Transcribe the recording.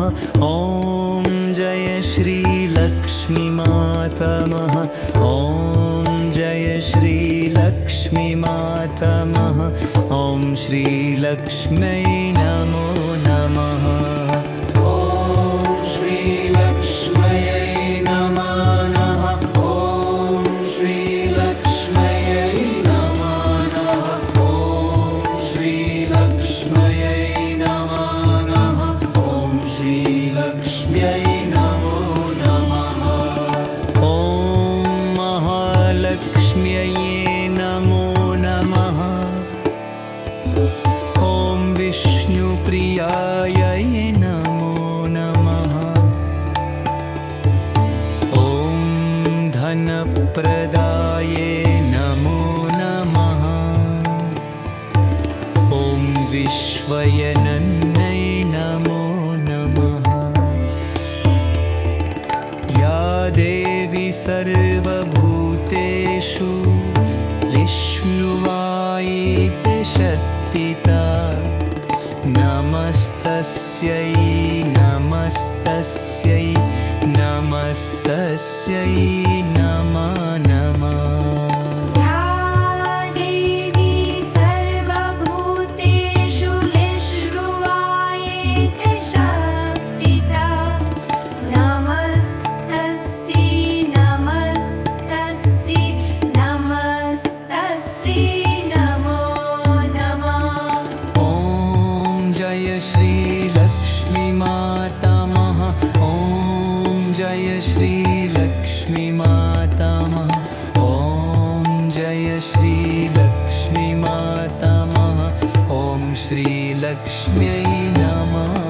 ॐ जय श्रीलक्ष्मीमातमः ॐ जय श्रीलक्ष्मीमातमः ॐ श्रीलक्ष्म्यै नमो नमः प्रियायै नमो नमः ॐ धनप्रदाये नमो नमः ॐ विश्वयनन्यै नमो नमः या देवी सर्वभूतेषु विष्णुवायिते शक्तिता नमस्तस्यै नमस्तस्यै नमस्तस्यै नमो नमः जय श्रीलक्ष्मीमातमः ॐ जय श्रीलक्ष्मीमातमः ॐ श्रीलक्ष्म्यै नमः